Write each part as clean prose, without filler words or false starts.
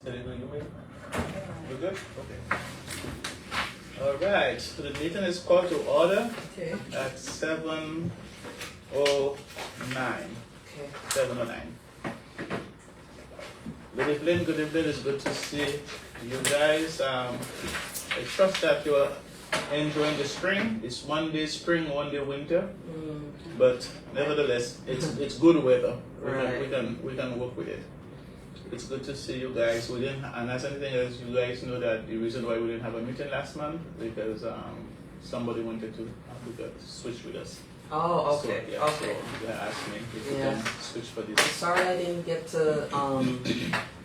We're good? Okay. All right. So the meeting is called to order at 7:09. Okay. 7:09. Good evening. Good evening. It's good to see you guys. I trust that you are enjoying the spring. It's one day spring, one day winter, but nevertheless, it's good weather. We can work with it. It's good to see you guys. We didn't, and as anything else, you guys know that the reason why we didn't have a meeting last month because somebody wanted to switch with us. Oh, okay. So, yeah, okay. So they asked me if we can switch for this. Sorry I didn't get to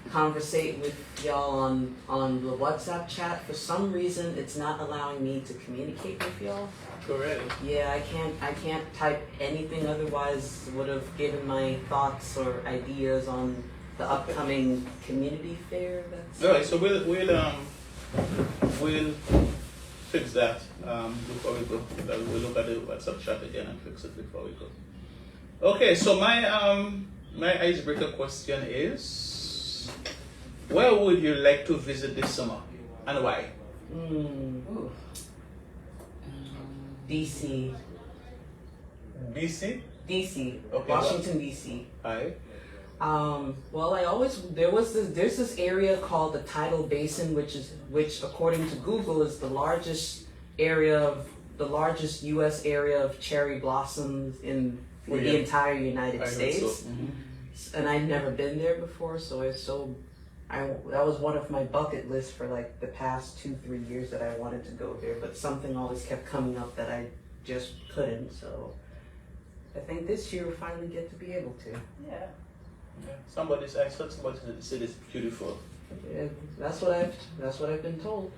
conversate with y'all on the WhatsApp chat. For some reason, it's not allowing me to communicate with y'all. Correct. Yeah, I can't type anything. Otherwise, would have given my thoughts or ideas on the upcoming community fair. All right. So we'll fix that before we go. We'll look at the WhatsApp chat again and fix it before we go. Okay. So my icebreaker question is, where would you like to visit this summer and why? DC. BC? DC. Okay, Washington, DC. Hi. Well, there's this area called the Tidal Basin, which according to Google is the largest U.S. area of cherry blossoms in the entire United States. So. And I'd never been there before, so that was one of my bucket lists for like the past 2-3 years that I wanted to go there, but something always kept coming up that I just couldn't. So I think this year we'll finally get to be able to. Yeah. I said somebody said it's beautiful. Yeah, that's what I've been told.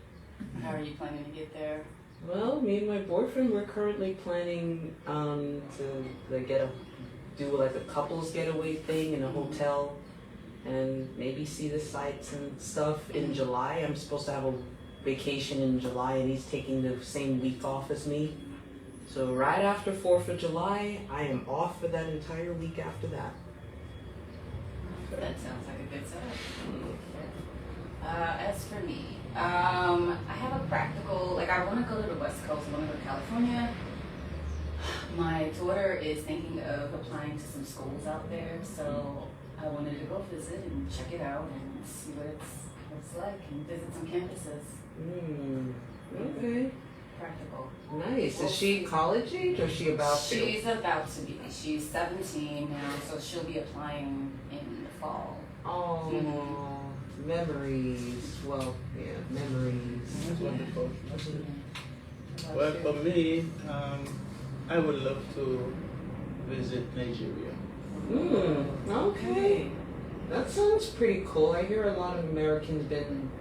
How are you planning to get there? Well, me and my boyfriend, we're currently planning to do a couples getaway thing in a hotel and maybe see the sights and stuff in July. I'm supposed to have a vacation in July and he's taking the same week off as me. So right after 4th of July, I am off for that entire week after that. That sounds like a good setup. As for me, I have a practical, I want to go to the West Coast, I want to go to California. My daughter is thinking of applying to some schools out there, so I wanted to go visit and check it out and see what it's like and visit some campuses. Okay. Practical. Nice. Is she college age or is she about to? She's about to be. She's 17 now, so she'll be applying in the fall. Oh, memories. Well, yeah, memories. That's wonderful. Well, for me, I would love to visit Nigeria. Okay. That sounds pretty cool. I hear a lot of Americans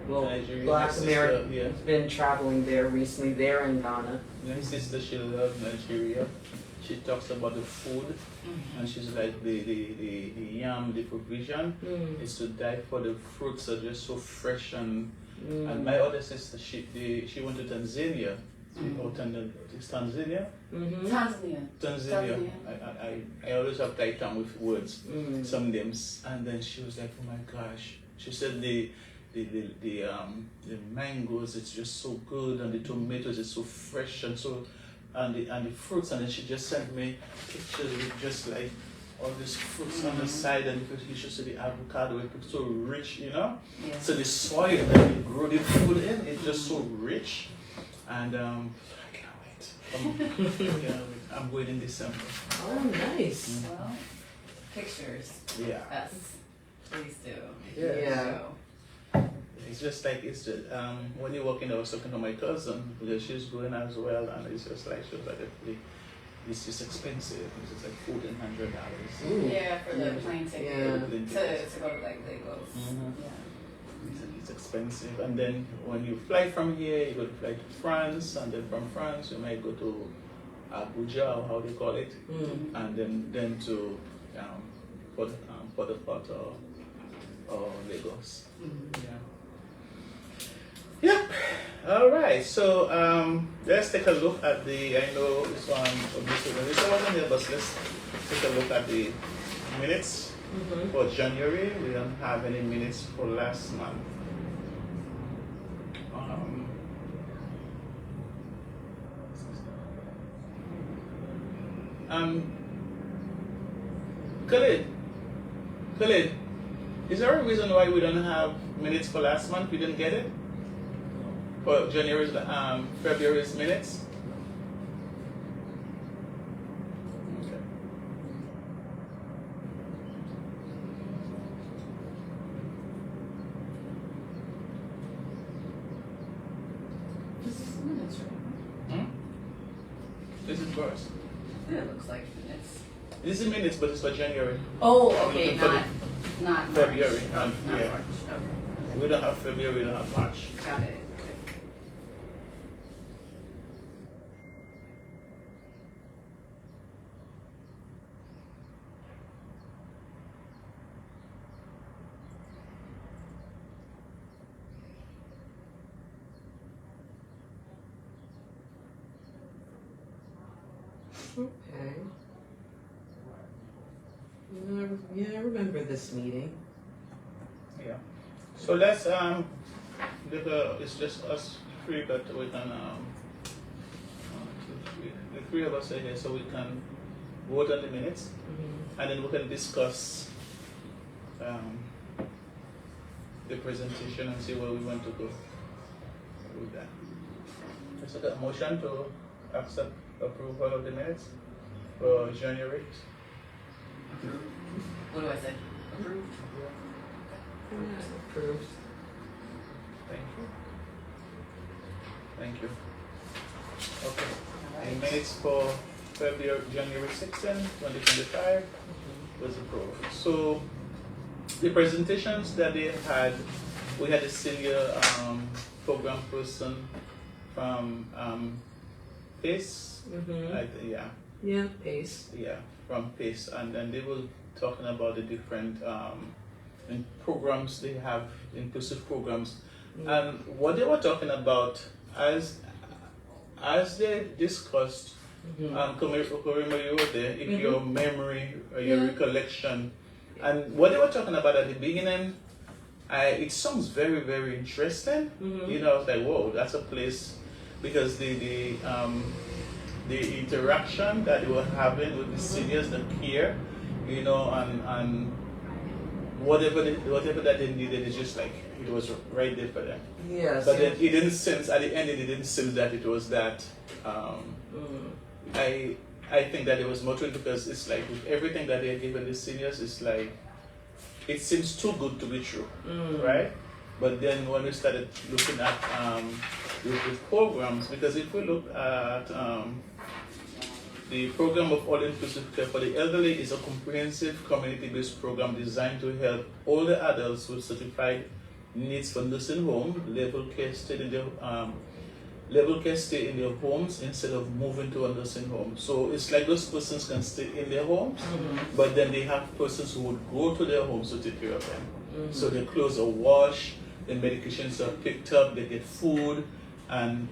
Nigeria, Black Americans been traveling there recently. There in Ghana. My sister, she loves Nigeria. She talks about the food, and she's like the yam, the provision is to die for. The fruits are just so fresh and my other sister, she went to Tanzania. Tanzania? Tanzania. I always have tight time with words, some names, and then she was like, oh my gosh. She said the mangoes, it's just so good, and the tomatoes is so fresh and so, and the fruits, and then she just sent me pictures with just like all these fruits on the side, and you should see the avocado, it's so rich, Yeah. So the soil that they grow the food in, it's just so rich. And I can't wait. I'm going in December. Oh, nice. Well, pictures. Yeah. Yes. Please do. Yeah. It's just like when you're walking, I was talking to my cousin because she's going as well, and it's just like she was like, it's just expensive. It's like $1,400. Yeah, for the plane ticket to go to like Lagos. Yeah. It's expensive, and then when you fly from here, you go to fly to France, and then from France you might go to Abuja, or how they call it, and then to Port Harcourt or Lagos. Yep. All right. So let's take a look at I know this one wasn't there, but let's take a look at the minutes Mm-hmm. For January, we don't have any minutes for last month. Khalid, is there a reason why we don't have minutes for last month? We didn't get it? For January's, February's minutes? Okay. This is minutes, right? Hmm? This is yours. Yeah, it looks like minutes. This is minutes, but it's for January. Oh, I'm okay, looking for not March. February, Not yeah. March. Okay. We don't have February, we don't have March. Got it. Okay. Yeah, I remember this meeting. Yeah. So let's it's just us three, but we can 1, 2, 3. The three of us are here, so we can vote on the minutes, Mm-hmm. and then we can discuss the presentation and see where we want to go with that. Let's look at a motion to accept approval of the minutes for January. What do I say? Approved? Approved. Thank you. Thank you. Okay. The Alright. minutes for January 16, 2025 was approved. So the presentations that they had, we had a senior program person from PACE, Mm-hmm. yeah, Yeah, pace. yeah, from PACE, and then they were talking about the different programs they have, inclusive programs. And what they were talking about as they discussed, Korima, you were there, if your memory or your Yeah. recollection, and what they were talking about at the beginning, it sounds very, very interesting. You know, I was like, whoa, that's a place, because the interaction that they were having with the seniors, the care, you know, and whatever that they needed, it's just like it was right there for them. Yes. But then it didn't sense at the end. It didn't sense that it was that. I think that it was more true, because it's like with everything that they're giving the seniors, it's like it seems too good to be true, right? But then when we started looking at the programs, because if we look at the program of all-inclusive care for the elderly is a comprehensive community-based program designed to help older adults with certified needs for nursing home level care stay in their homes instead of moving to a nursing home. So it's like those persons can stay in their homes, but then they have persons who would go to their homes to take care of them. So their clothes are washed, their medications are picked up, they get food, and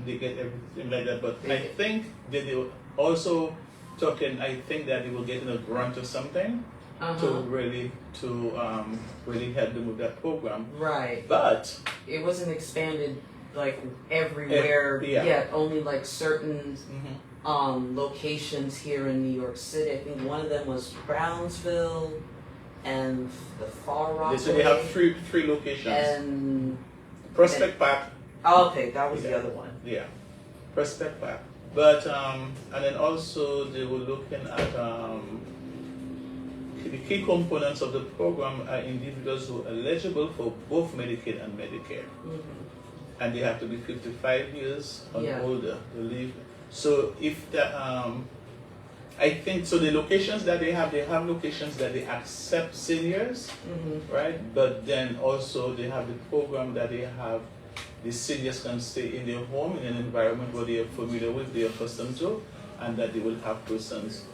they get everything like that. But I think that they were also talking, I think that they were getting a grant or something to really help them with that program. Right. But It wasn't expanded like everywhere Yeah. yet, only like certain locations here in New York City. I think one of them was Brownsville and the Far Rockaway. so they have three locations. And Prospect Park, okay, that was the Yeah. other one. yeah, Prospect Park. But and then also they were looking at the key components of the program are individuals who are eligible for both Medicaid and Medicare, and they have to be 55 years or Yeah. older to live. So if the I think so. The locations that they have locations that they accept seniors, right? But then also they have the program that they have. The seniors can stay in their home in an environment where they are familiar with, they are accustomed to, and that they will have persons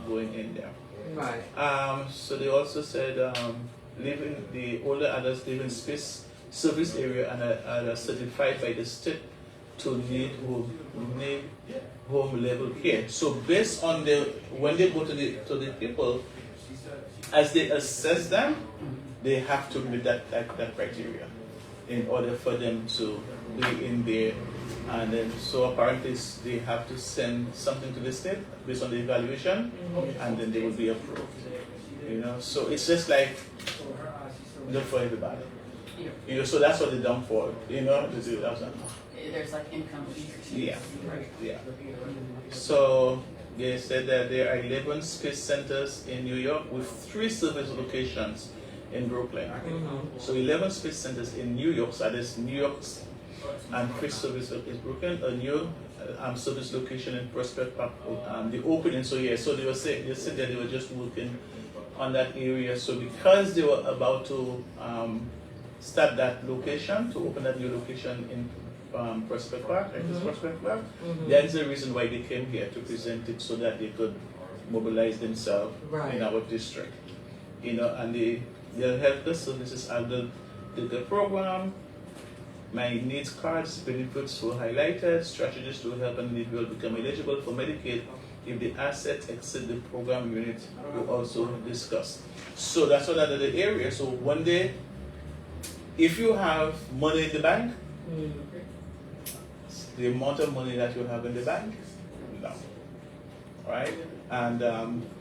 going in there. Right. So they also said the older adults live in space service area and are certified by the state to need home level care. So based on when they go to the people, as they assess them, they have to meet that criteria in order for them to be in there. And then, so apparently they have to send something to the state based on the evaluation, and then they will be approved. You know, so it's just like not for everybody. You know, so that's what they're done for. You know, There's like income. yeah, yeah. So they said that there are 11 space centers in New York with 3 service locations in Brooklyn. So 11 space centers in New York. So there's New York's and free service is Brooklyn, a new service location in Prospect Park. The opening. So yeah, so they said that they were just working on that area. So because they were about to start that location, to open that new location in Prospect Park, Prospect Park, that is the reason why they came here to present it, so that they could mobilize themselves in our district. You know, and they'll help us. So this is under the program. My needs cards, benefits were highlighted. Strategies to help an individual become eligible for Medicaid if the assets exceed the program unit were also discussed. So that's another area. So one day, if you have money in the bank, the amount of money that you have in the bank, no, right? And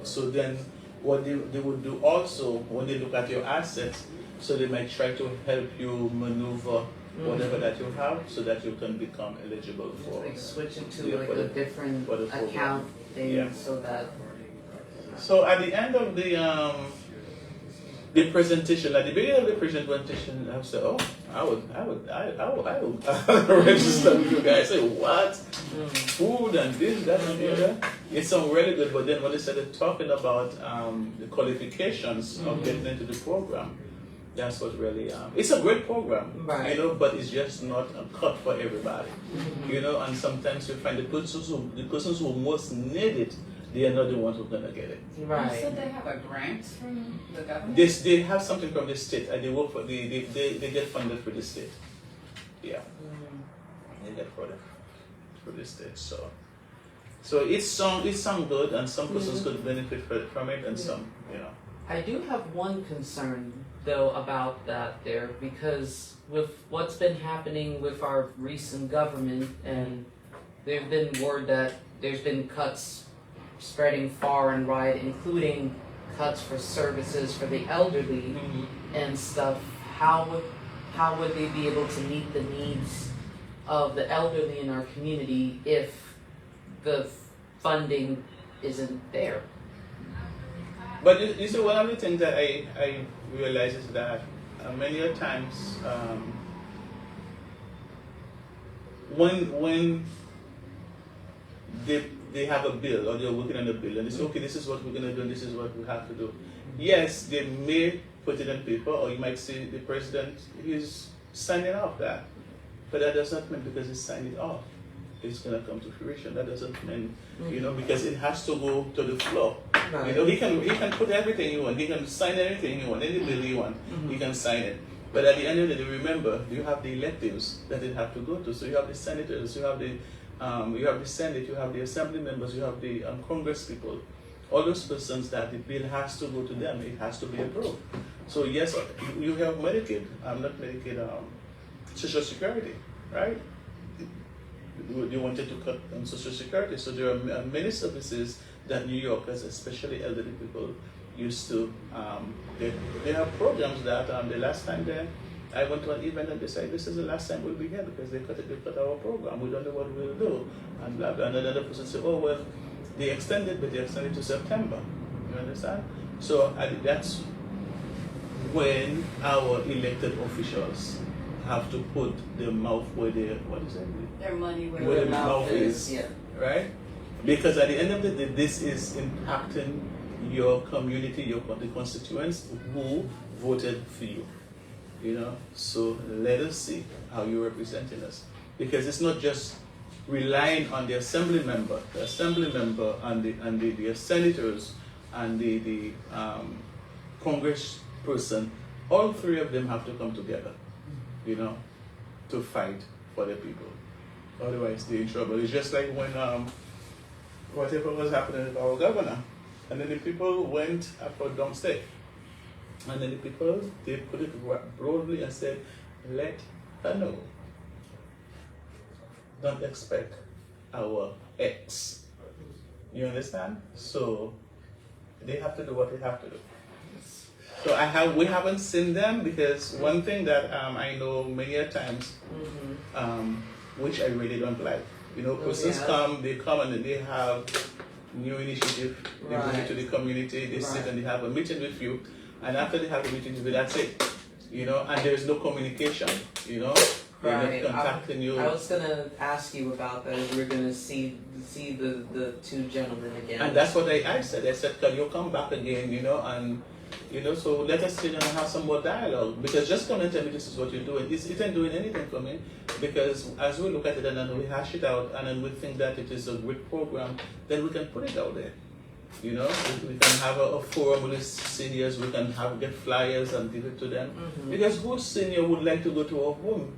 so then what they would do also, when they look at your assets, so they might try to help you maneuver whatever that you have, so that you can become eligible for. Like switch it to like a different account thing, so that. So at the end of the presentation, at the beginning of the presentation, I said, "Oh, I would register with you guys." I said, "What? Food and this, that, and the other." It sounds really good, but then when they started talking about the qualifications of getting into the program, that's what really, it's a great program, you know, but it's just not a cut for everybody, you know, and sometimes you find the persons who most need it, they are not the ones who are going to get it. Right. You said they have a grant from the government? They have something from the state, and they work for, they get funded for the state. Yeah. They get funded for the state, so it sounds good, and some persons could benefit from it, and some, you know. I do have one concern, though, about that there, because with what's been happening with our recent government, and there've been word that there's been cuts spreading far and wide, including cuts for services for the elderly and stuff. How would they be able to meet the needs of the elderly in our community if the funding isn't there? But you see, one of the things that I realize is that many a times when they have a bill, or they're working on a bill, and they say, okay, this is what we're going to do, and this is what we have to do. Yes, they may put it on paper, or you might see the president is signing off that, but that does not mean because he's signed it off, it's going to come to fruition. That doesn't mean, you know, because it has to go to the floor. Right. You know, he can put everything you want. He can sign anything you want, any bill you want. He can sign it. But at the end of the day, remember, you have the electives that it have to go to. So you have the senators, you have the Senate, you have the assembly members, you have the Congress people. All those persons that the bill has to go to them. It has to be approved. So yes, you have Medicaid. Not Medicaid. Social Security, right? They wanted to cut on Social Security. So there are many services that New Yorkers, especially elderly people, used to. They have programs that the last time I went to an event and they said, this is the last time we'll be here because they cut our program. We don't know what we'll do. And blah, blah. And another person said, oh, well, they extended, but they extended to September. You understand? So that's when our elected officials have to put their mouth where their, what is it? Their money where their mouth is. Yeah. Right? Because at the end of the day, this is impacting your community, the constituents who voted for you. You know, so let us see how you're representing us, because it's not just relying on the assembly member and the senators and the congressperson. All three of them have to come together, you know, to fight for the people. Otherwise, they're in trouble. It's just like when whatever was happening with our governor. And then the people went for dump steak. And then the people, they put it broadly and said, let her know. Don't expect our ex. You understand? So they have to do what they have to do. So we haven't seen them because one thing that I know many a times, which I really don't like. You know, persons they come and they have new initiative, they bring it to the community, they sit and they have a meeting with you, and after they have a meeting with you, that's it. You know, and there's no communication, you know, they're not contacting you. I was gonna ask you about that. We're gonna see the two gentlemen again. And that's what I said. I said, can you come back again, you know, and you know, so let us sit down and have some more dialogue. Because just come and tell me this is what you're doing. It isn't doing anything for me. Because as we look at it and then we hash it out and then we think that it is a great program, then we can put it out there. You know, we can have a forum with the seniors, we can get flyers and give it to them. Because who senior would like to go to a home?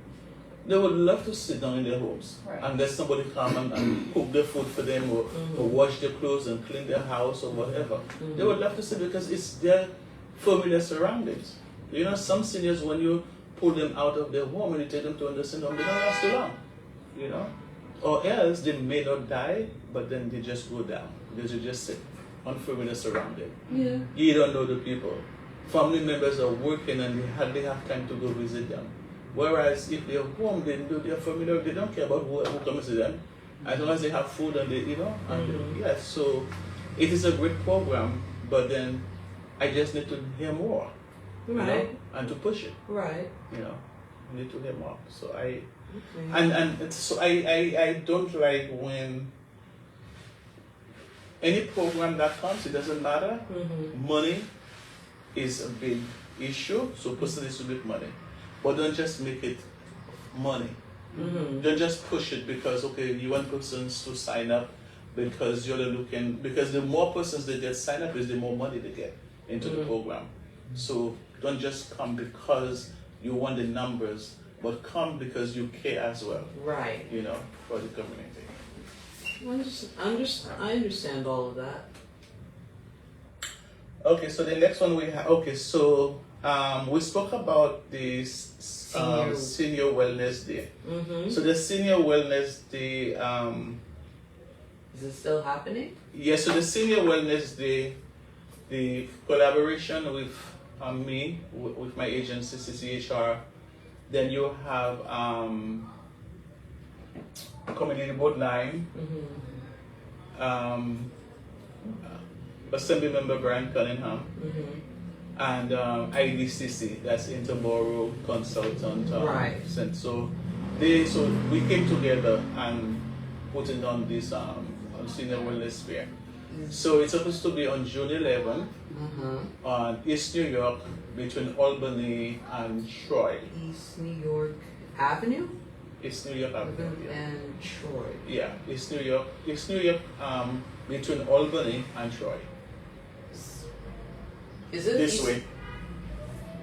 They would love to sit down in their homes. Unless somebody come and cook their food for them or wash their clothes and clean their house or whatever. They would love to sit because it's their familiar surroundings. You know, some seniors, when you pull them out of their home and you take them to a nursing home, they don't last too long. You know? Or else they may not die, but then they just go down. Because you just sit unfamiliar surrounding. Yeah. You don't know the people. Family members are working and they hardly have time to go visit them. Whereas if they're home, they're familiar, they don't care about who comes to them. As long as they have food and they, you know, and yes, so it is a great program, but then I just need to hear more. You know, and to push it. Right. You know, I need to hear more. So I don't like when any program that comes, it doesn't matter. Money is a big issue, so person needs to make money. But don't just make it money. Don't just push it because, okay, you want persons to sign up because you're looking, because the more persons they get signed up is the more money they get into the program. So don't just come because you want the numbers, but come because you care as well. Right. You know, for the community. I understand all of that. Okay, so the next one we have. Okay, so we spoke about the Senior Wellness Day. So the Senior Wellness Day. Is it still happening? Yes, so the Senior Wellness Day, the collaboration with me, with my agency, CCHR, then you have Community Board 9, Assembly Member Brian Cunningham, and IDCC, that's Interborough Consultant. Right. So we came together and put it on this Senior Wellness Fair. So it's supposed to be on June 11th on East New York between Albany and Troy. East New York Avenue? East New York Avenue. And Troy. Yeah, East New York between Albany and Troy. Is it this way?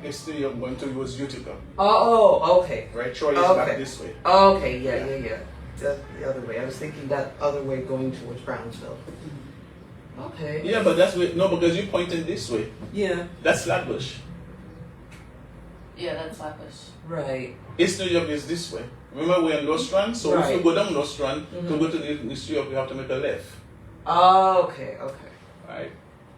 East New York going towards Utica. Oh, okay. Right, Troy is back this way. Okay, yeah. The other way. I was thinking that other way going towards Brownsville. Okay. Yeah, but that's way, no, because you're pointing this way. Yeah. That's Flatbush. Yeah, that's Flatbush. Right. East New York is this way. Remember we're in Nostrand, so if you go down Nostrand to go to East New York, you have to make a left. Oh, okay. Right.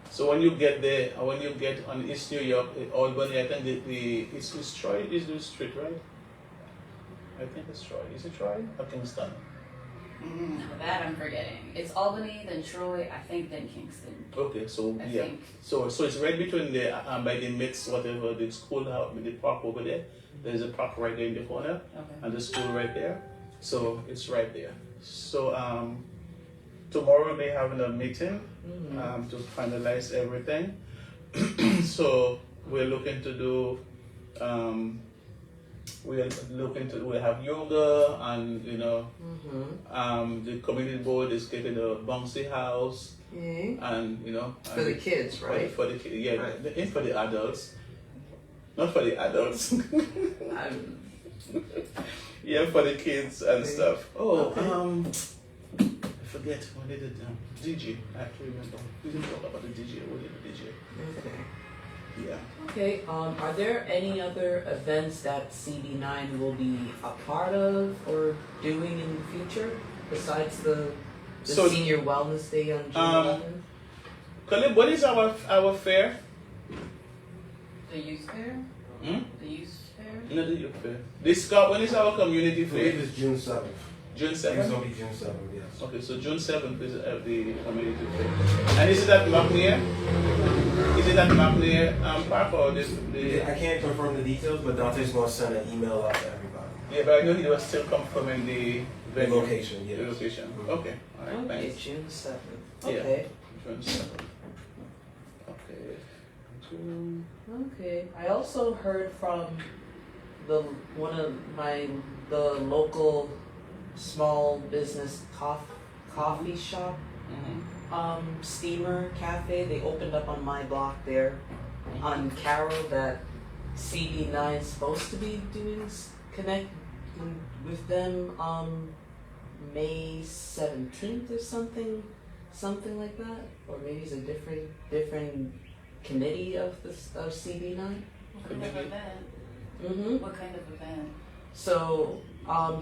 So when you get there, when you get on East New York, Albany, I think it's Troy is the street, right? I think it's Troy. Is it Troy or Kingston? That I'm forgetting. It's Albany, then Troy, I think, then Kingston. Okay, so I yeah. think. So it's right between the by the mix, whatever the schoolhouse, the park over there. There's a park right there in the corner, and the school right there. So it's right there. So tomorrow they're having a meeting to finalize everything. So we're looking to do. We'll have yoga, and you know, the community board is getting a bouncy house, and you know, for the kids, right? For the kids, yeah, right. For the adults, not for the adults. Yeah, for the kids and stuff. Oh, forget when they did DJ. I have to remember. We didn't talk about the DJ. What did the DJ? Okay. Yeah. Okay, are there any other events that CB9 will be a part of or doing in the future besides the So, Senior Wellness Day on June 11th? Caleb, what is our fair? The youth fair? Hmm? The youth fair? No, the youth fair. When is our community I believe fair? it's June 7th. June It's 7th? gonna be June 7th, yes. Okay, so June 7th is the community fair. And is it at McNair? Is it at McNair Park or I can't confirm the details, but Dante's gonna send an email out to everybody. Yeah, but I know he was still confirming the The venue. location, yes. The location. Mhm. Okay, alright, Okay, thanks. June 7th. Yeah. Okay. June 7th. Okay. June. Okay. I also heard from the local small business coffee shop, Steamer Cafe. They opened up on my block there on Carroll that CB9 is supposed to be doing connect with them May 17th or something like that, or maybe it's a different committee of CB9. What kind of event? Mm-hmm. What kind of event? So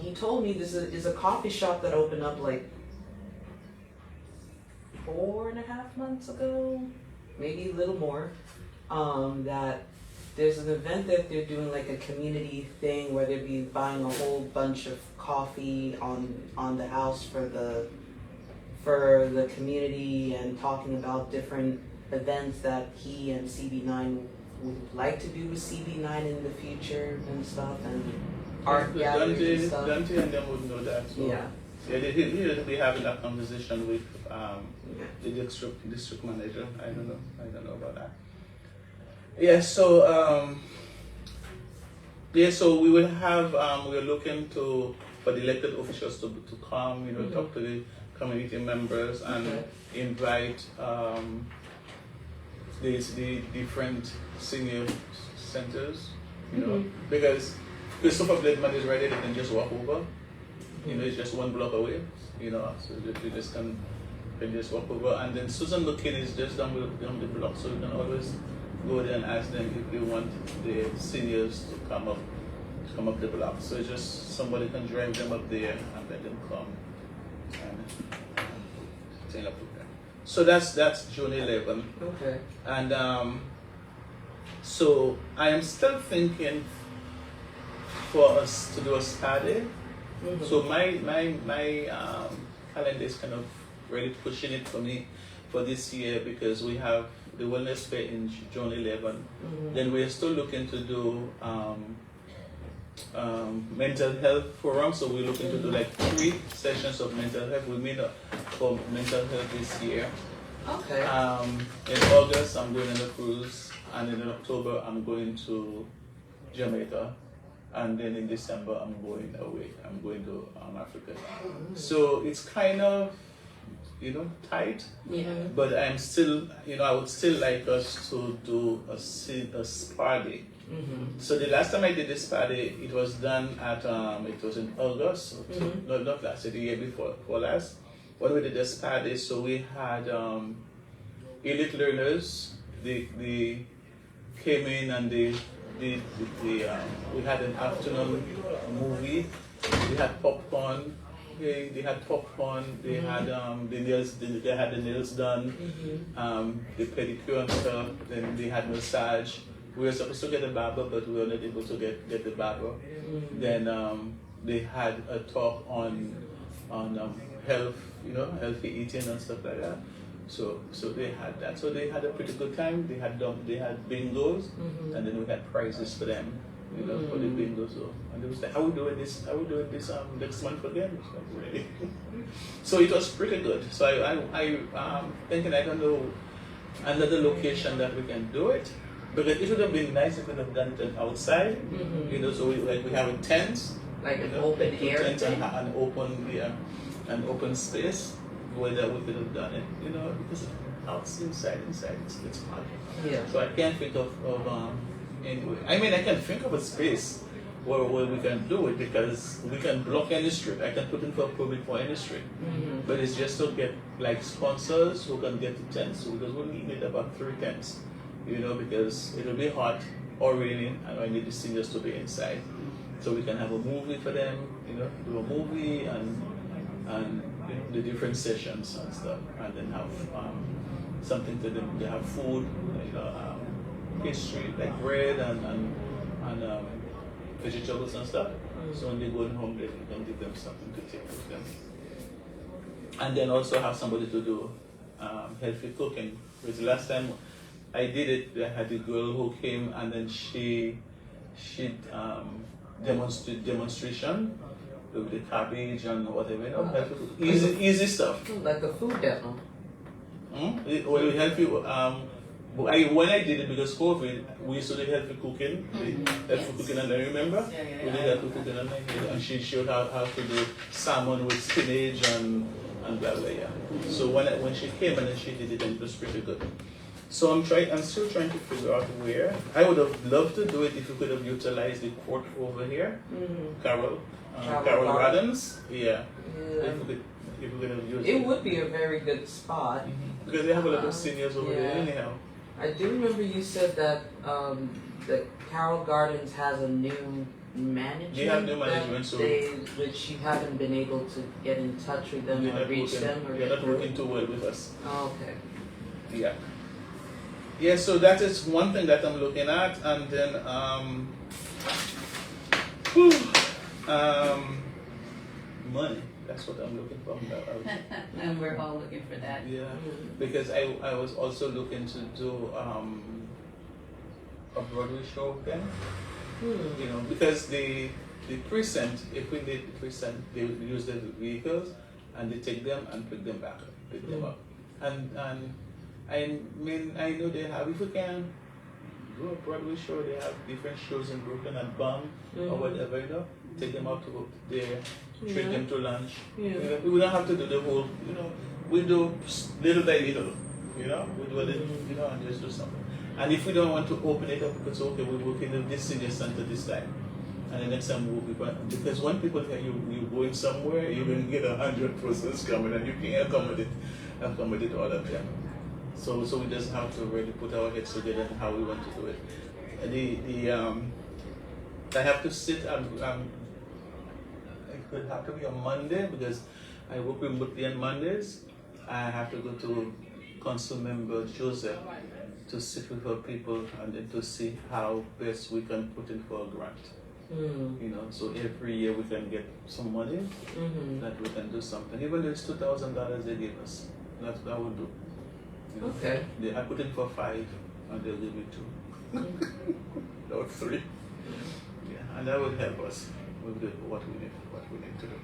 he told me this is a coffee shop that opened up like 4.5 months ago, maybe a little more. That there's an event that they're doing, like a community thing where they'll be buying a whole bunch of coffee on the house for the community and talking about different events that he and CB9 would like to do with CB9 in the future and stuff, and art galleries and stuff. Dante and them would know that. So. Yeah. Yeah, he'll be having that conversation with the district manager. I don't know about that. Yeah, so we will have we're looking for the elected officials to come, talk to the community members and invite the different senior centers, because Christopher Bledman is ready, they can just walk over. It's just one block away, so they just can just walk over. And then Susan McKinney is just down the block, so you can always go there and ask them if they want the seniors to come up the block. So it's just somebody can drive them up there and let them come and take up with them. So that's June 11th. Okay. And so I am still thinking for us to do a spa day. Mm-hmm. So my calendar is kind of really pushing it for me for this year, because we have the wellness fair in June 11. Then we're still looking to do mental health forum. So we're looking to do like 3 sessions of mental health. We meet for mental health this year. Okay. In August I'm going on a cruise, and then in October I'm going to Jamaica. And then in December, I'm going away. I'm going to Africa. So it's kind of, tight. Yeah. But I'm still, I would still like us to do a spa day. Mm-hmm. So the last time I did this spa day, it was done at, it was in August. Not last year, the year before last. When we did the spa day, so we had elite learners. They came in and we had an afternoon movie. We had popcorn. They had popcorn. They had the nails. They had the nails done. The pedicure and stuff. Then they had massage. We were supposed to get a barber, but we were not able to get the barber. Then they had a talk on health, healthy eating and stuff like that. So they had that. So they had a pretty good time. They had bingos, and then we had prizes for them, for the bingos. So, and they was like, "How we doing this? Next month again?" So, really. So it was pretty good. So I thinking I don't know another location that we can do it, because it would have been nice if we could have done it outside. So we have a tent, like an open air tent thing? and an open space. Whether we could have done it, because inside it's hard. Yeah. So I can't think of anyway. I mean, I can think of a space, where we can do it, because we can block any street. I can put in for a permit for any street. But it's just to get like sponsors who can get the tents, because we need about 3 tents, you know, because it'll be hot or raining, and I need the seniors to be inside. So we can have a movie for them, you know, do a movie and you know, the different sessions and stuff, and then have something to them. They have food, you know, pastry like bread and vegetables and stuff. So when they go home, they can give them something to take with them. And then also have somebody to do healthy cooking. Because the last time I did it, I had a girl who came, and then she demonstration with the cabbage and whatever, you know, healthy cook. Easy stuff. Like a food demo. It will help you. When I did it, because COVID, we used to do healthy cooking, healthy cooking, and I remember we did healthy cooking, and she showed how to do salmon with spinach and blah blah. Yeah. So when she came and then she did it, and it was pretty good. So I'm still trying to figure out where. I would have loved to do it if we could have utilized the court over here, Carol Gardens. Yeah. If we could have used it. It would be a very good spot. Because they have a lot of seniors over there anyhow. I do remember you said that that Carroll Gardens has a new management. They have new management, so which you haven't been able to get in touch with them or reach them. Or they're not working too well with us. Oh, okay. Yeah. Yeah, so that is one thing that I'm looking at, and then money. That's what I'm looking for. And we're all looking for that. Yeah, because I was also looking to do a Broadway show then. You know, because the precinct, if we need the precinct, they would use their vehicles and they take them and pick them back, pick them up. And I mean, I know they have, if we can do a Broadway show, they have different shows in Brooklyn and Bum or whatever, you know, take them out to there, treat them to lunch. You know, we don't have to do the whole, you know, we do little by little, you know, we do a little, you know, and just do something. And if we don't want to open it up, because okay, we're working in this senior center this time, and the next time we'll be back. Because when people tell you you're going somewhere, you're going to get 100 persons coming, and you can't accommodate all of them. So we just have to really put our heads together on how we want to do it. I have to sit. It could have to be on Monday because I work remotely on Mondays. I have to go to Council Member Joseph to sit with her people and then to see how best we can put in for a grant. You know, so every year we can get some money that we can do something. Even though it's $2,000 they give us, that will do. You know? Okay. I put in for 5 and they'll give me 2 or 3. Yeah, and that will help us with what we need to do.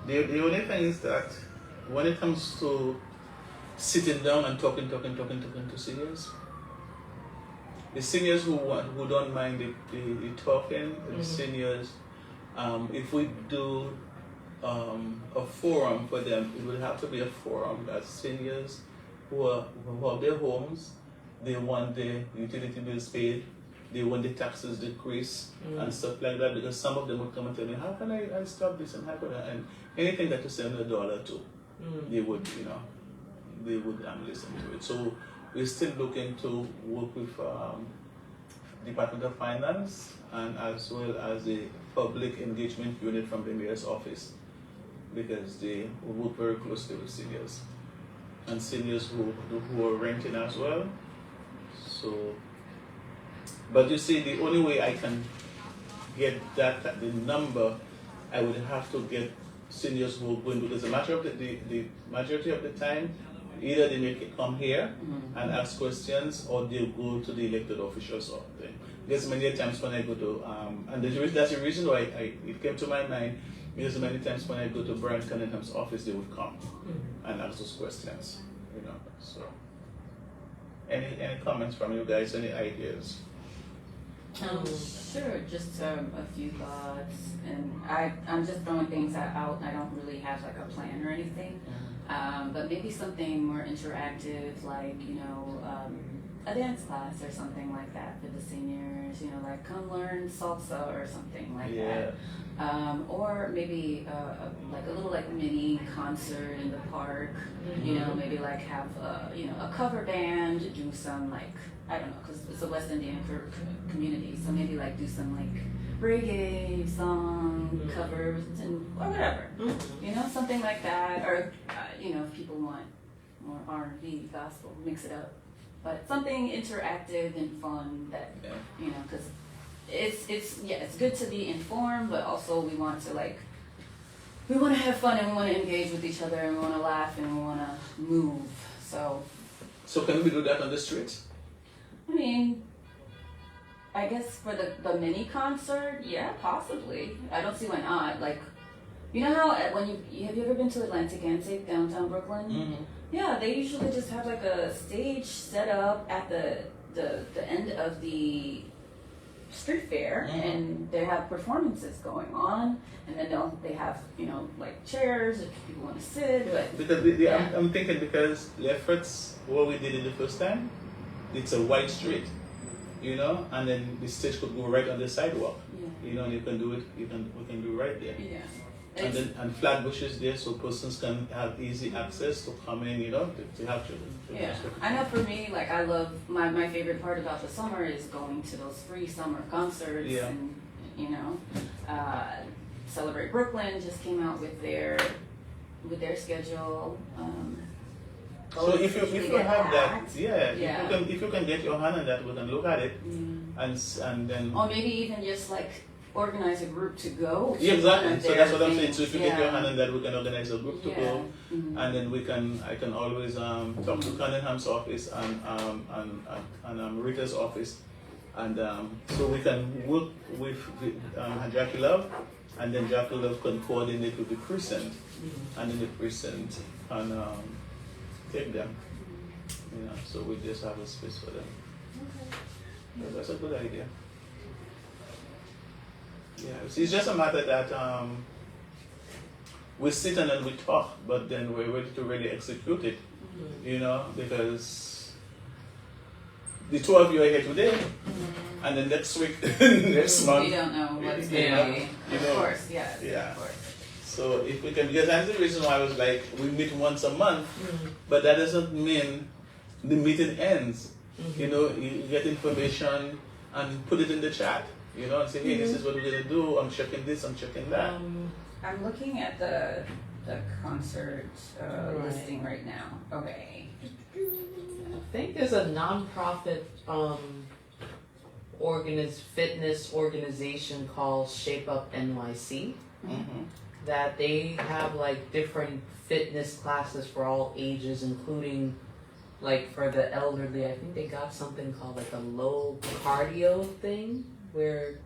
The only thing is that when it comes to sitting down and talking to seniors, the seniors who don't mind the talking, the seniors, if we do a forum for them, it would have to be a forum that seniors who have their homes, they want their utility bills paid, they want the taxes decreased and stuff like that, because some of them would come and tell me, how can I stop this and how can I, and anything that you send $1 to, they would, you know, they would listen to it. So we're still looking to work with Department of Finance and as well as the public engagement unit from the mayor's office, because they work very closely with seniors and seniors who are renting as well. So, but you see, the only way I can get the number, I would have to get seniors who are going, because the majority of the time, either they make it come here and ask questions, or they'll go to the elected officials or thing. There's many times when I go to, and that's the reason why it came to my mind, because many times when I go to Brian Cunningham's office, they would come and ask those questions, you know. So, any comments from you guys? Any ideas? Sure, just a few thoughts, and I'm just throwing things out. I don't really have like a plan or anything. But maybe something more interactive, like, a dance class or something like that for the seniors, like come learn salsa or something like that. Or maybe like a little like mini concert in the park, maybe like have a cover band, do some like, I don't know, because it's a West Indian community, so maybe like do some like reggae song covers or whatever, something like that. Or if people want more R&B, gospel, mix it up. But something interactive and fun that because it's good to be informed, but also we want to have fun and we want to engage with each other and we want to laugh and we want to move. So can we do that on the streets? I mean, I guess for the mini concert, yeah, possibly. I don't see why not. Like, how have you ever been to Atlantic Antique downtown Brooklyn? Mm-hmm. Yeah, they usually just have like a stage set up at the end of the street fair, and they have performances going on, and then they have like chairs if people want to sit. But because I'm thinking because the efforts what we did it the first time, it's a wide street, and then the stage could go right on the sidewalk, and you can do it. We can do right there. Yeah. And flat bushes there so persons can have easy access to come in, to have children. Yeah, I know for me, like I love, my favorite part about the summer is going to those free summer concerts and, Celebrate Brooklyn just came out with their schedule. So if you have that, if you can get your hand on that, we can look at it and then. Or maybe even just like organize a group to go. Yeah, exactly. So that's what I'm saying. So if you get your hand on that, we can organize a group to go, and then I can always talk to Cunningham's office and Rita's office, and so we can work with Jackie Love, and then Jackie Love can coordinate with the precinct, and then the precinct can take them. So we just have a space for them. Yeah, that's a good idea. Yeah, it's just a matter that we sit and then we talk, but then we're ready to really execute it, because the two of you are here today, and then next week, next month. We don't know what's going to be. Of course, yes. Yeah. Of course. So if we can, because that's the reason why I was like, we meet once a month, but that doesn't mean the meeting ends. You get information and put it in the chat. And say, hey, this is what we're gonna do. I'm checking this. I'm checking that. I'm looking at the concert listing right now. Okay. I think there's a nonprofit fitness organization called Shape Up NYC that they have like different fitness classes for all ages, including like for the elderly. I think they got something called like a low cardio thing. Where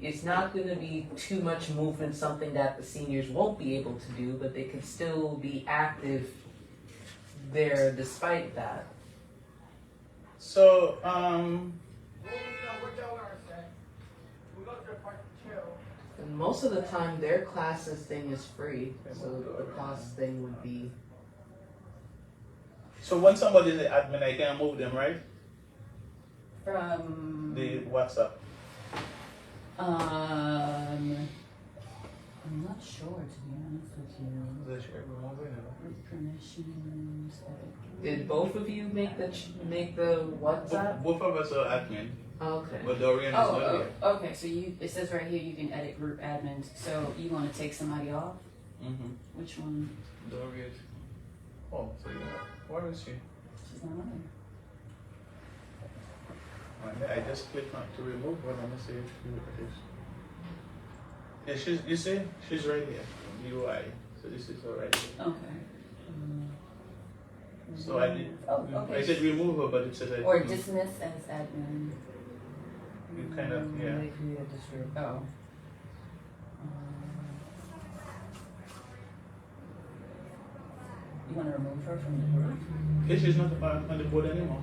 it's not going to be too much movement, something that the seniors won't be able to do, but they can still be active there despite that. So, and most of the time their classes thing is free, so the cost thing would be. So when somebody is the admin, I can move them, right? From the WhatsApp. I'm not sure, to be honest with you. Permissions. Did both of you make the WhatsApp? Both of us are admin. Okay. But Dorian is not here. Okay. So it says right here you can edit group admins. So you want to take somebody off? Which one? Dorian. Oh, so where is she? She's not on there. I just click on to remove her. Let me see if it is. Yeah, you see, she's right here. UI. So this is alright. Okay. So I did. Okay. I said remove her, but it says I. Or dismiss as admin. You kind of Oh. You want to remove her from the group? Yeah, she's not on the board anymore.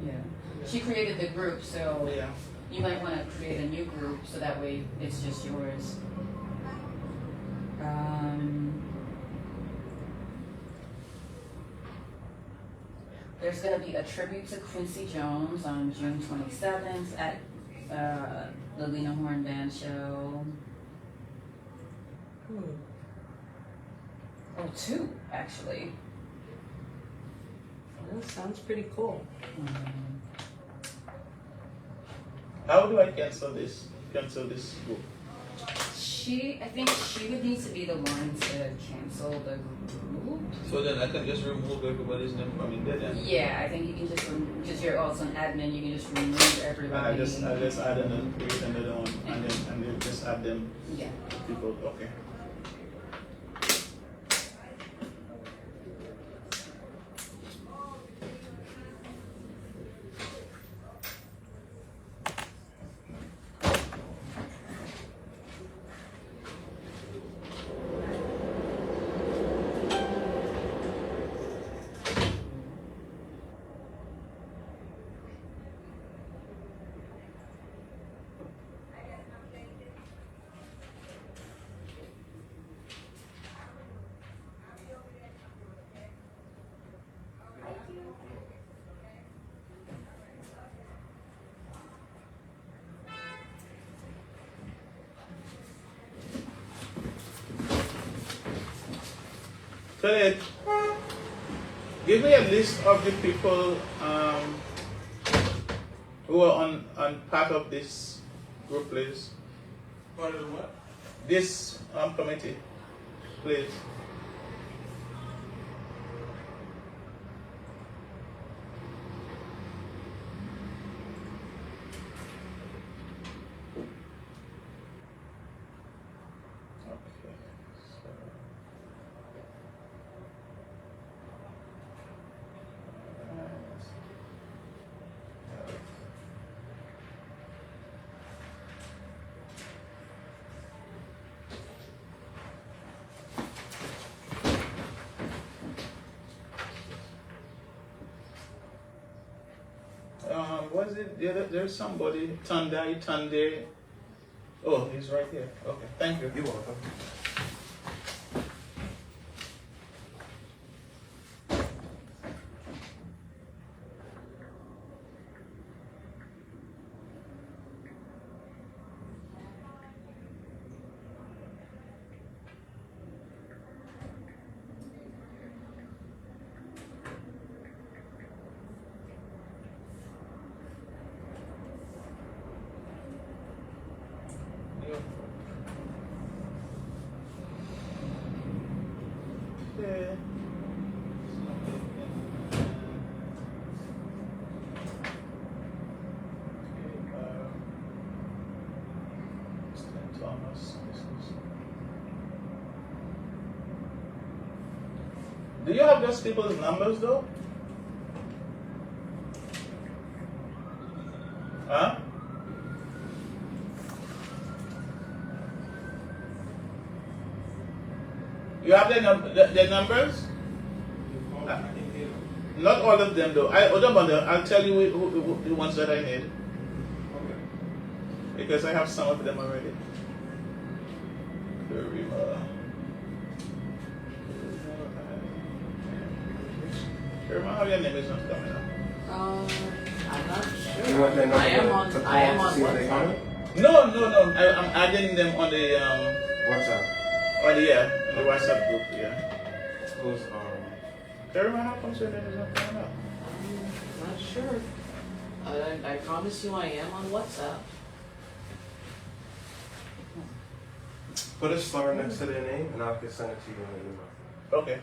Yeah. She created the group, so Yeah. you might want to create a new group so that way it's just yours. There's going to be a tribute to Quincy Jones on June 27th at the Lena Horne Band Show. Oh, two, actually. That sounds pretty cool. How do I cancel this? Cancel this group? I think she would need to be the one to cancel the group. So then I can just remove everybody's name from in there then? Yeah, I think you can just, because you're also an admin, you can just remove everybody. And I just add another, create another one, and then just add them Yeah. people. Okay. Philip, give me a list of the people who are on part of this group, please. Part of what? This committee, please. Was it there's somebody, Tande. Oh, he's right here. Okay, thank you. You're welcome. Okay. Thomas. Do you have those people's numbers though? Huh? You have their numbers? Not all of them though. I'll tell you who the ones that I need. Okay. Because I have some of them already. Karima, how your name is not coming up? I'm not sure. You want that number I am on. to I am call on to see if they WhatsApp. coming? No. I'm adding them on the WhatsApp. the WhatsApp group. Yeah. Who's Karima, how come your name is not coming up? I'm not sure. I promise you I am on WhatsApp. Put a star next to their name, and I can send it to you in an email. Okay.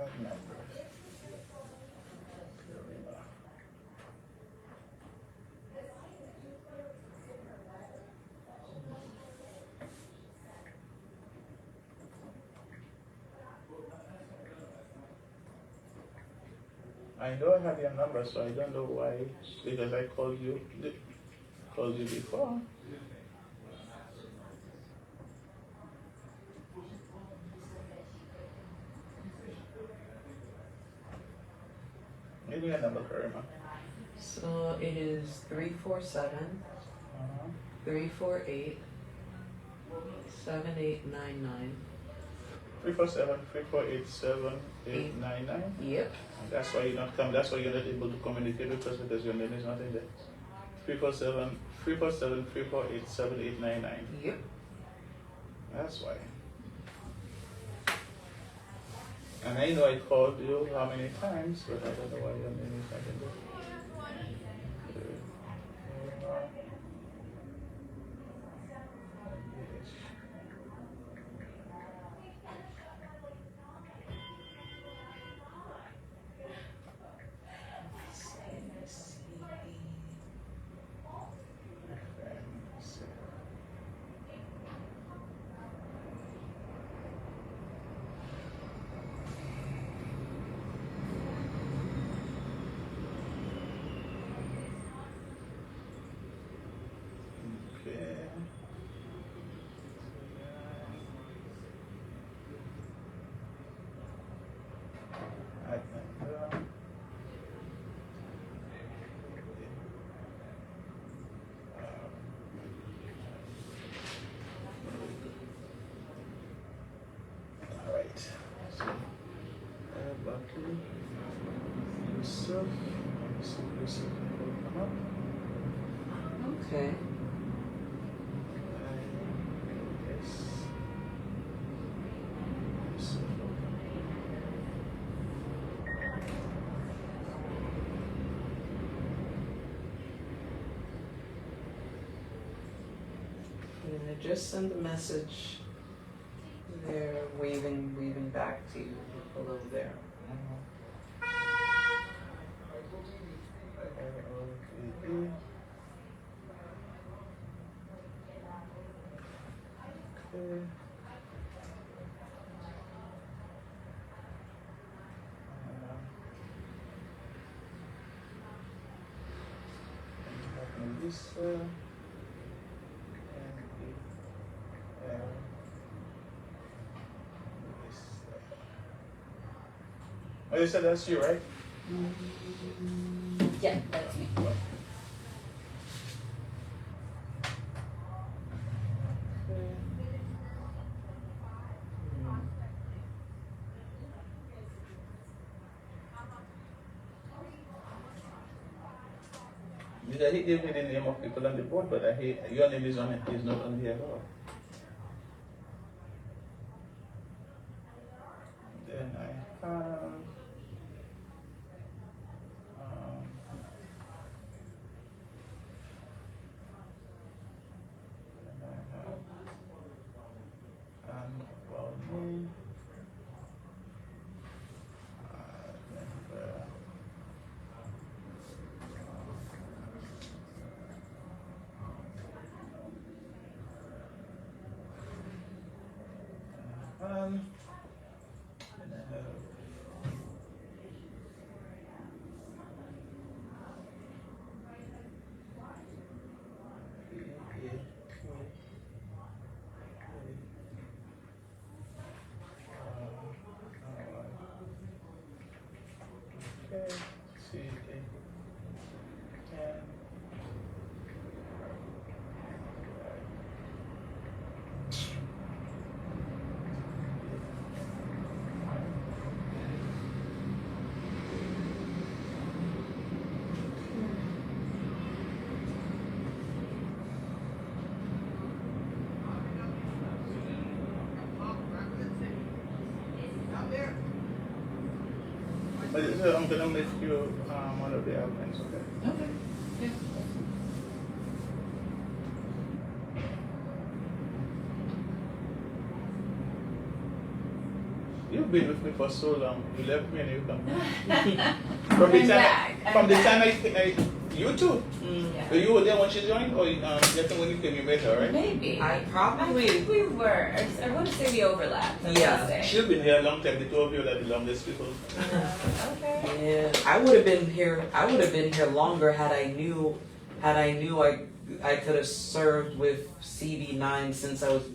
Card number. I know I have your number, so I don't know why, because I called you before. Give me a number, Karima. So it is 347 348 7899. 347-348-7899. Yep. That's why you're not come. That's why you're not able to communicate with us because your name is not in there. 347-348-7899. Yep. That's why. And I know I called you how many times, but I don't know why your name is not in there. Okay. And I just sent a message. They're waving back to you below there. Oh, you said that's you, right? Yeah, that's me. Because he gave me the name of people on the board, but your name is on it. Is not on here at all. Then I have. So I'm gonna make you one of the admins, okay? Okay. Yeah. You've you've been with me for so long. You left me and you come. I'm back. From the time you too. Yeah. So you were there when she joined, or just when you came, you met her, right? Maybe. I I probably, think we were. I want to say we overlapped. I Yeah. wanna say. She's been here a long time. The two of you are the longest people. Okay. yeah, I would have been here. I would have been here longer had I knew I could have served with CB9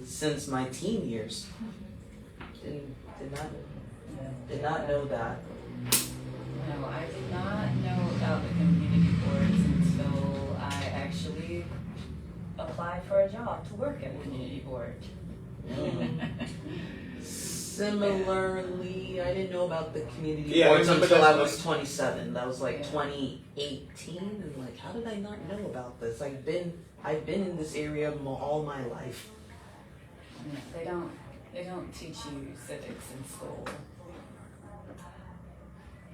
since my teen years. Did not know that. No, I did not know about the community boards until I actually applied for a job to work at a community board. Similarly, I didn't know about the community Yeah, I boards remember until that I was- was 27. That was like Yeah. 2018, and like, how did I not know about this? I've been in this area all my life. Yeah, they don't teach you civics in school.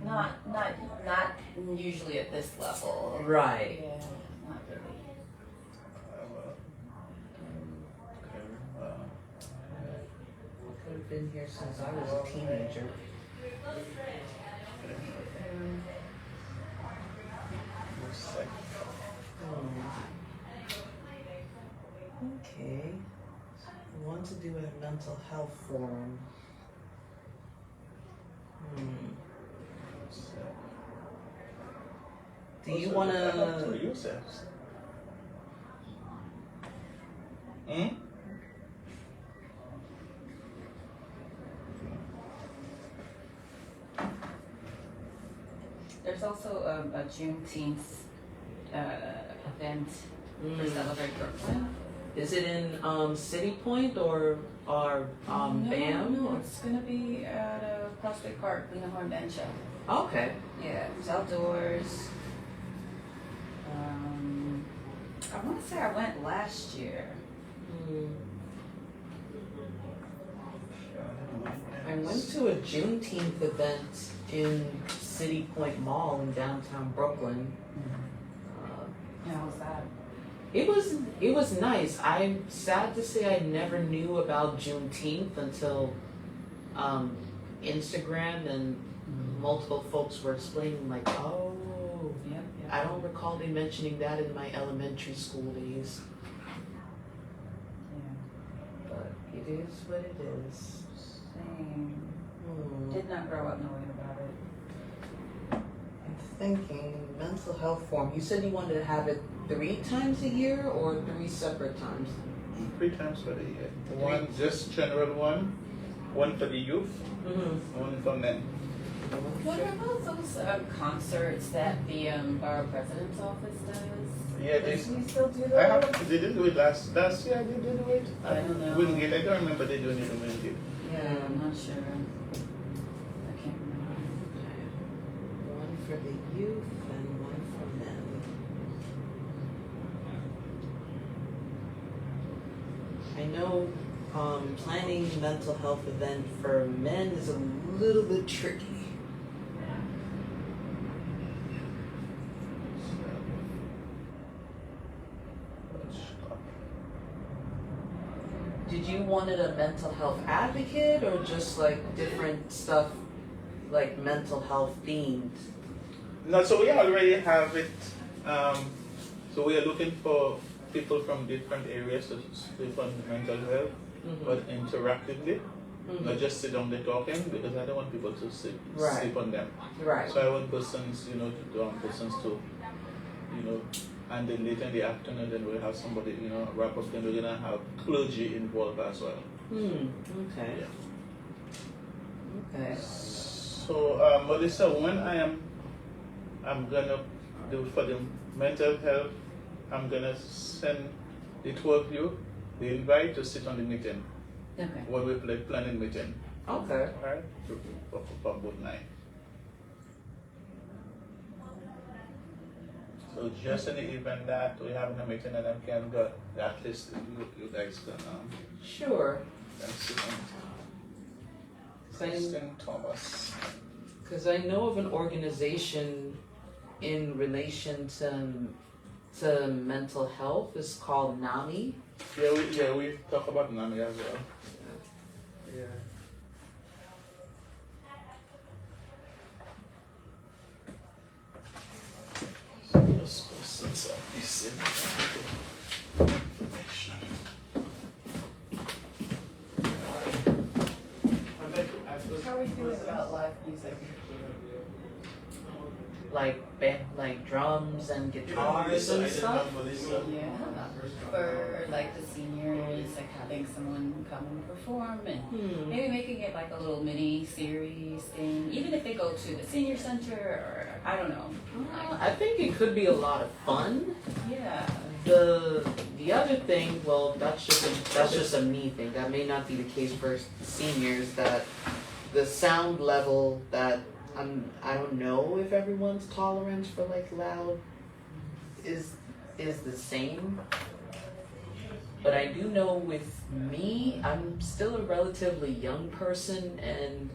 Not usually at this level. Right. Yeah, not really. Could have been here since I was a teenager. Okay. I want to do a mental health forum. Do you want to? Yourselves. Hmm? There's also a Juneteenth event for Celebrate Brooklyn. Is it in City Point or BAM? No, it's gonna be at Prospect Park, Lena Horn Bencha. Okay. Yeah, it's outdoors. I want to say I went last year. I went to a Juneteenth event in City Point Mall in downtown Brooklyn. How was that? It was nice. I'm sad to say I never knew about Juneteenth until Instagram and multiple folks were explaining like, oh, Yep. I don't recall them mentioning that in my elementary school days. Yeah. But it is what it is. Same. Did not grow up knowing about it. I'm thinking mental health forum. You said you wanted to have it 3 times a year or 3 separate times? 3 times for the year. One, just general one for the youth, one for men. What about those concerts that the borough president's office does? Yeah, Does he still do I that? haven't, they didn't do it last year, they did do it. I don't know. Wingate, I don't remember they doing it in Wingate. Yeah, I'm not sure. I can't remember. One for the youth and one for men. I know planning a mental health event for men is a little bit tricky. Did you wanted a mental health advocate or just like different stuff like mental health themed? No, so we already have it. So we are looking for people from different areas to speak on mental health, but interactively, not just sit down there talking, because I don't want people to sleep on them. Right. So I want persons, persons to, and then later in the afternoon, then we'll have somebody, wrap up. Then we're gonna have clergy involved as well. Okay. Yeah. Okay. So, Melissa, when I'm gonna do for the mental health, I'm gonna send the 2 of you the invite to sit on the meeting. Okay. When we're planning meeting. Okay. Alright? For both night. So just in the event that we have a meeting and I can go, at least you guys Sure. can sit on Because Kristen Thomas. I know of an organization in relation to mental health. It's called NAMI. Yeah, we talk about NAMI as well. Yeah. some missing information. How are we feeling about live music? Like drums and guitars and stuff. Yeah, for like the seniors, like having someone come and perform and maybe making it like a little mini series thing, even if they go to the senior center or I don't know. I think it could be a lot of fun. Yeah. The other thing, well, that's just a me thing. That may not be the case for seniors. That the sound level that I don't know if everyone's tolerance for like loud is the same. But I do know with me, I'm still a relatively young person, and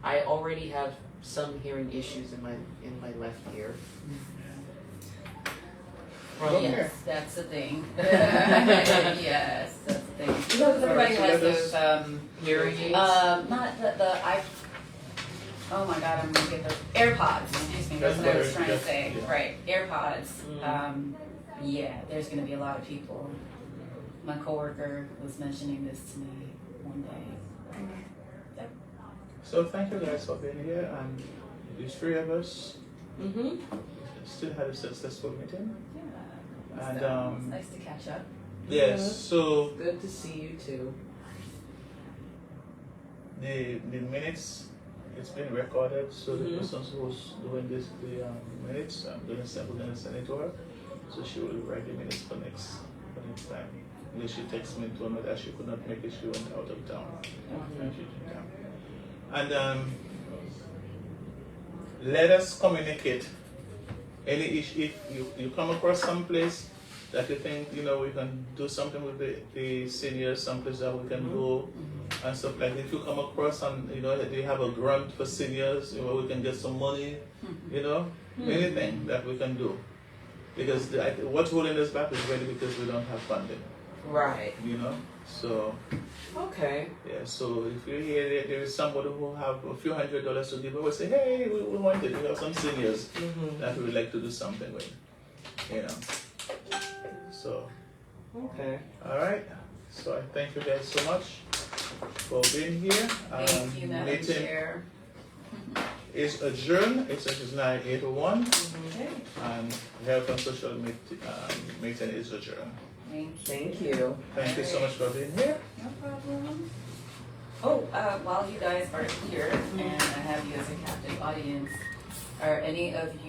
I already have some hearing issues in my left ear. Yes, that's the thing. Yes, that's the thing. Because everybody has those Hearing aids. not the oh my god, I'm gonna get the AirPods. Excuse me, that's what I was trying to say. Yeah. Right, AirPods. Yeah, there's gonna be a lot of people. My coworker was mentioning this to me one day. So thank you guys for being here, and these three of us still had a successful meeting. Yeah. And So, it's nice to catch up. yes, Yeah. so Good to see you too. the minutes, it's been recorded, so the Mhm. person who's doing the minutes, we're gonna send it to her, so she will write the minutes for next time. And then she texts me to know that she could not make it, she went out of town. And let us communicate any issue. If you come across some place that you think, we can do something with the seniors, someplace that we can go and stuff like that. If you come across and they have a grant for seniors, we can get some money, anything that we can do. Because what's holding us back is really because we don't have funding, Right. So Okay. yeah, so if you hear that there is somebody who have a few $100s to give away, say, hey, we want it. We have some seniors that we would like to do something with, So, Okay. all right. So I thank you guys so much for being here. Thank you, Madam Meeting Chair. is adjourned. It's 9:01, Okay. and health and social meeting is adjourned. Thank you. Thank you so much for being here. No problem. Oh, while you guys are here and I have you as a captive audience, are any of you